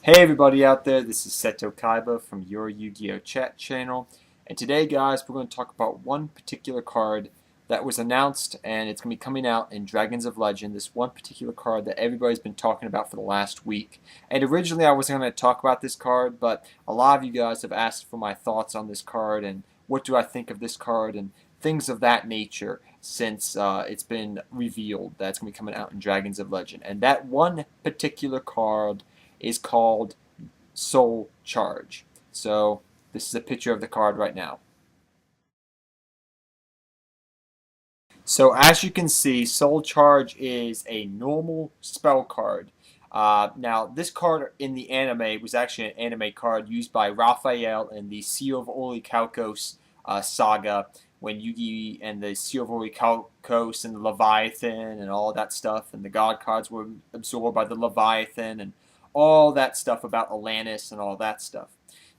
Hey everybody out there, this is Seto Kaiba from your Yu-Gi-Oh! Chat channel, and today guys we're going to talk about one particular card that was announced and it's going to be coming out in Dragons of Legend, this one particular card that everybody's been talking about for the last week. And originally I wasn't going to talk about this card, but a lot of you guys have asked for my thoughts on this card and what do I think of this card and things of that nature since it's been revealed that it's going to be coming out in Dragons of Legend. And that one particular card is called Soul Charge. So this is a picture of the card right now. So as you can see, Soul Charge is a normal spell card. Now, this card in the anime was actually an anime card used by Raphael in the Seal of Orichalcos saga, when Yugi and the Seal of Orichalcos and the Leviathan and all that stuff, and the God cards were absorbed by the Leviathan, and all that stuff about Atlantis and all that stuff.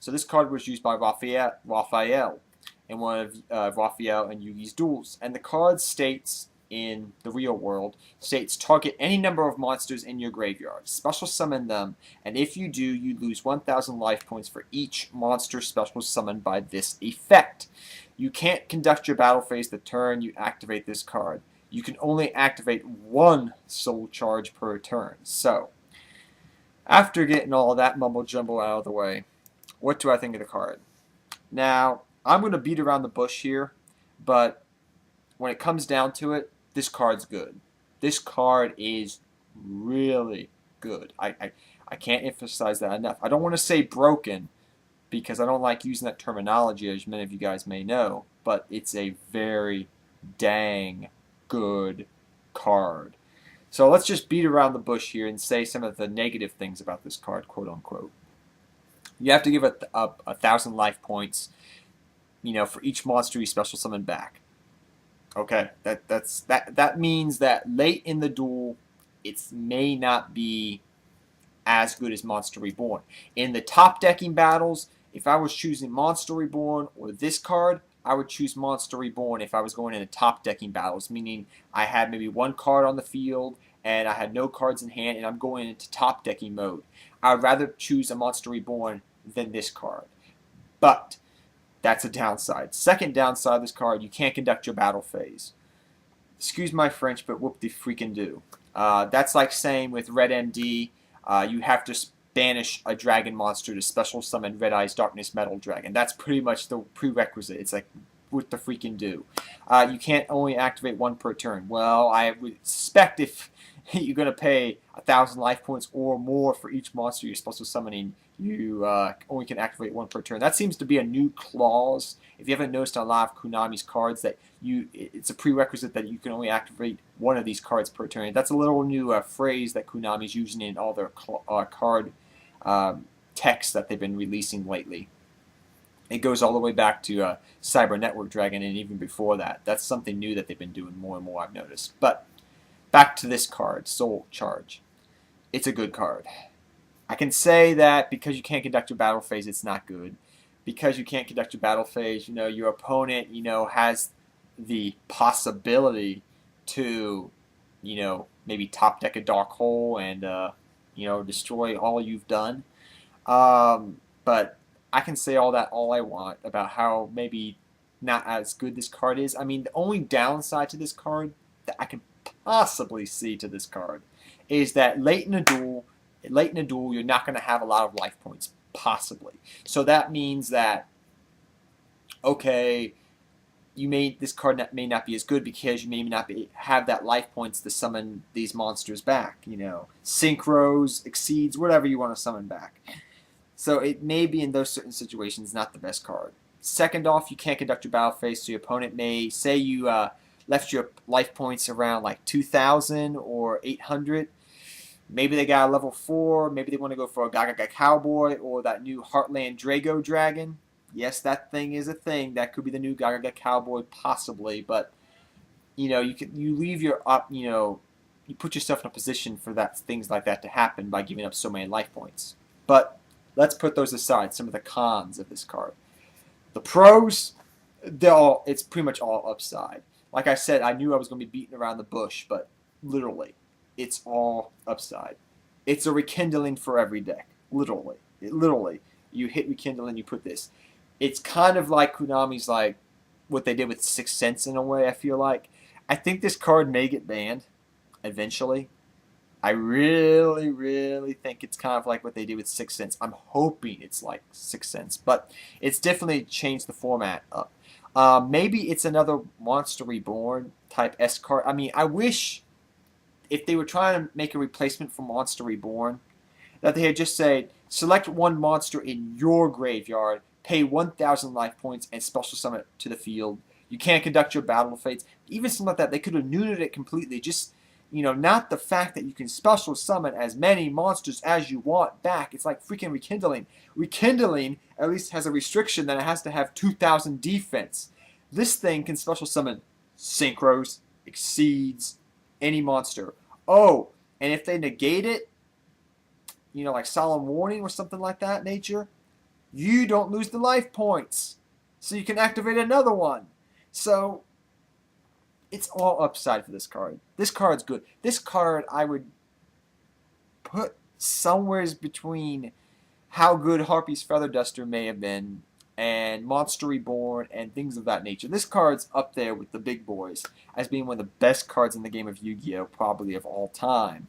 So this card was used by Raphael in one of Raphael and Yugi's duels. And the card states, in the real world, states target any number of monsters in your graveyard, special summon them, and if you do, you lose 1,000 life points for each monster special summoned by this effect. You can't conduct your battle phase the turn you activate this card. You can only activate one soul charge per turn. So, after getting all that mumble jumble out of the way, what do I think of the card? Now, I'm going to beat around the bush here, but when it comes down to it, this card's good. This card is really good. I can't emphasize that enough. I don't want to say broken because I don't like using that terminology, as many of you guys may know, but it's a very dang good card. So let's just beat around the bush here and say some of the negative things about this card, quote unquote. You have to give it 1,000 life points, for each monster you special summon back. Okay, that means that late in the duel, it may not be as good as Monster Reborn. In the top decking battles, if I was choosing Monster Reborn or this card, I would choose Monster Reborn if I was going into top decking battles, meaning I had maybe one card on the field and I had no cards in hand and I'm going into top decking mode. I would rather choose a Monster Reborn than this card. But that's a downside. Second downside of this card, you can't conduct your battle phase. Excuse my French, but whoop de freaking do. That's like saying with Red MD, you have to banish a dragon monster to special summon Red Eye's Darkness Metal Dragon. That's pretty much the prerequisite. It's like, what the freaking do? You can't only activate one per turn. Well, I would suspect if you're going to pay 1,000 life points or more for each monster you're supposed to summoning, you only can activate one per turn. That seems to be a new clause. If you haven't noticed on a lot of Konami's cards, that it's a prerequisite that you can only activate one of these cards per turn. That's a little new phrase that Konami's using in all their card texts that they've been releasing lately. It goes all the way back to Cyber Network Dragon and even before that. That's something new that they've been doing more and more, I've noticed. But back to this card, Soul Charge. It's a good card. I can say that because you can't conduct your battle phase, it's not good. Because you can't conduct your battle phase, your opponent, has the possibility to, maybe top deck a Dark Hole and, destroy all you've done. But I can say all I want about how maybe not as good this card is. I mean, the only downside to this card that I can possibly see to this card is that late in a duel, you're not going to have a lot of life points, possibly. So that means that, okay, this card may not be as good because you may not have that life points to summon these monsters back. Synchros, Exceeds, whatever you want to summon back. So it may be in those certain situations not the best card. Second off, you can't conduct your battle phase, so your opponent may say you left your life points around like 2,000 or 800. Maybe they got a level 4. Maybe they want to go for a Gaga Cowboy or that new Heartland Drago Dragon. Yes, that thing is a thing. That could be the new Gaga Cowboy, possibly. But you leave your up. You put yourself in a position for things like that to happen by giving up so many life points. But let's put those aside. Some of the cons of this card. The pros, it's pretty much all upside. Like I said, I knew I was going to be beating around the bush, but literally, it's all upside. It's a rekindling for every deck. Literally, you hit rekindle and you put this. It's kind of like Konami's like what they did with Sixth Sense in a way. I feel like I think this card may get banned eventually. I really, really think it's kind of like what they did with Sixth Sense. I'm hoping it's like Sixth Sense, but it's definitely changed the format up. Maybe it's another Monster Reborn type S card. I mean, I wish if they were trying to make a replacement for Monster Reborn, that they had just said, select one monster in your graveyard, pay 1,000 life points, and special summon it to the field. You can't conduct your battle fates. Even something like that, they could have neutered it completely. Just, not the fact that you can special summon as many monsters as you want back. It's like freaking Rekindling. Rekindling at least has a restriction that it has to have 2,000 defense. This thing can special summon Synchros, Exceeds, any monster. Oh, and if they negate it, like Solemn Warning or something like that nature, you don't lose the life points. So you can activate another one. So it's all upside for this card. This card's good. This card I would put somewhere between how good Harpy's Feather Duster may have been and Monster Reborn and things of that nature. This card's up there with the big boys as being one of the best cards in the game of Yu-Gi-Oh! Probably of all time.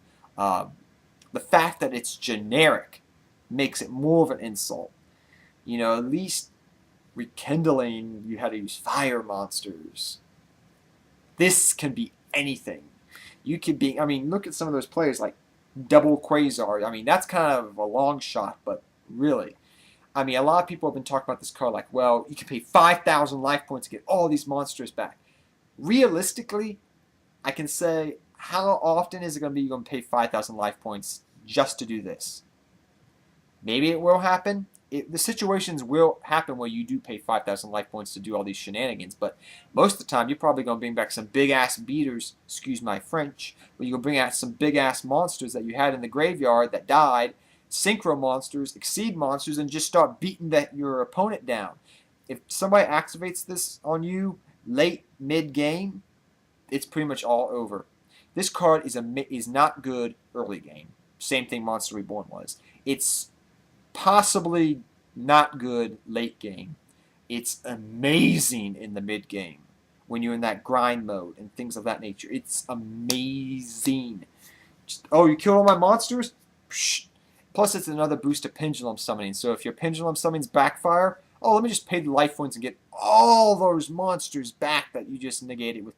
The fact that it's generic makes it more of an insult. At least Rekindling, you had to use fire monsters. This can be anything. You could be, look at some of those players like Double Quasar. That's kind of a long shot, but really. A lot of people have been talking about this card like, well, you can pay 5,000 life points to get all these monsters back. Realistically, I can say, how often is it going to be you're going to pay 5,000 life points just to do this? Maybe it will happen. The situations will happen where you do pay 5,000 life points to do all these shenanigans, but most of the time you're probably going to bring back some big-ass beaters, excuse my French, where you're going to bring out some big-ass monsters that you had in the graveyard that died, Synchro monsters, Exceed monsters, and just start beating your opponent down. If somebody activates this on you late, mid-game, it's pretty much all over. This card is not good early game. Same thing Monster Reborn was. It's possibly not good late game. It's amazing in the mid game when you're in that grind mode and things of that nature. It's amazing. You killed all my monsters? Psh. Plus, it's another boost to Pendulum Summoning. So if your Pendulum Summonings backfire, let me just pay the life points and get all those monsters back that you just negated with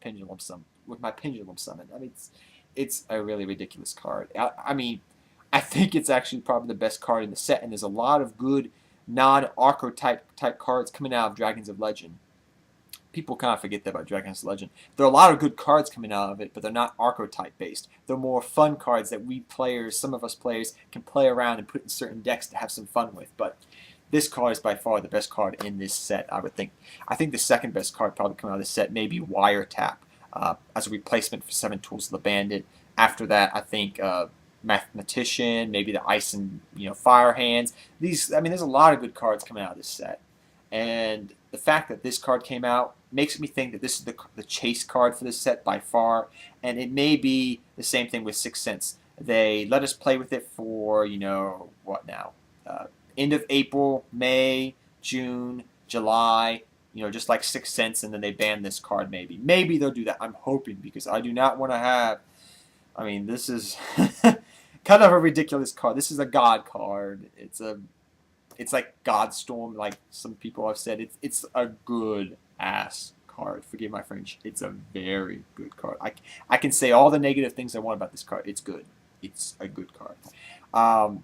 my Pendulum Summon. It's a really ridiculous card. I think it's actually probably the best card in the set, and there's a lot of good non-archetype type cards coming out of Dragons of Legend. People kind of forget that about Dragons of Legend. There are a lot of good cards coming out of it, but they're not archetype based. They're more fun cards that some of us players, can play around and put in certain decks to have some fun with. But this card is by far the best card in this set, I would think. I think the second best card probably coming out of this set may be Wiretap as a replacement for 7 Tools of the Bandit. After that, I think Mathematician, maybe the Ice and Fire Hands. There's a lot of good cards coming out of this set, and the fact that this card came out makes me think that this is the chase card for this set by far, and it may be the same thing with Sixth Sense. They let us play with it for what now? End of April, May, June, July. Just like Sixth Sense, and then they ban this card. Maybe they'll do that. I'm hoping, because I do not want to have. This is kind of a ridiculous card. This is a God card. It's like Godstorm, like some people have said. It's a good ass card. Forgive my French. It's a very good card. I can say all the negative things I want about this card. It's good. It's a good card. I'm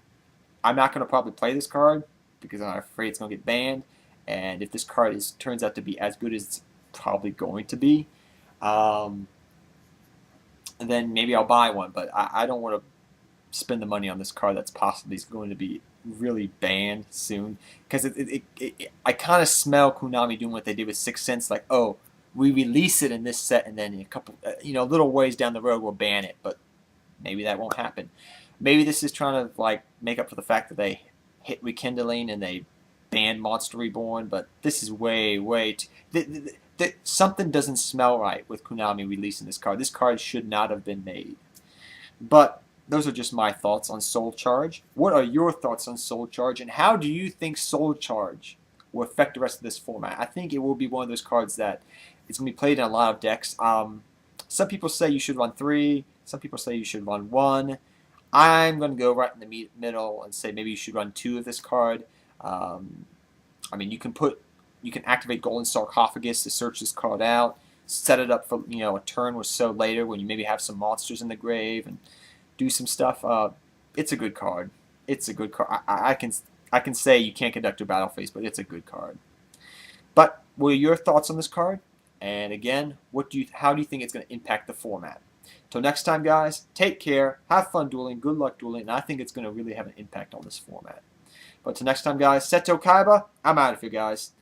not going to probably play this card because I'm afraid it's going to get banned. And if this card turns out to be as good as it's probably going to be, then maybe I'll buy one. But I don't want to spend the money on this card that's possibly going to be really banned soon, because I kind of smell Konami doing what they did with Sixth Sense, like, oh, we release it in this set, and then in a couple, little ways down the road we'll ban it. But maybe that won't happen. Maybe this is trying to like make up for the fact that they hit Rekindling and they banned Monster Reborn. But this is way something doesn't smell right with Konami releasing this card. This card should not have been made. But those are just my thoughts on Soul Charge. What are your thoughts on Soul Charge, and how do you think Soul Charge will affect the rest of this format? I think it will be one of those cards that it's going to be played in a lot of decks. Some people say you should run 3. Some people say you should run 1. I'm going to go right in the middle and say maybe you should run 2 of this card. I mean, you can activate Golden Sarcophagus to search this card out, set it up for a turn or so later when you maybe have some monsters in the grave and do some stuff. It's a good card. It's a good card. I can say you can't conduct a battle phase, but it's a good card. But what are your thoughts on this card? And again, how do you think it's going to impact the format? Till next time, guys, take care, have fun dueling, good luck dueling, and I think it's going to really have an impact on this format. But till next time, guys, Seto Kaiba, I'm out of here, guys.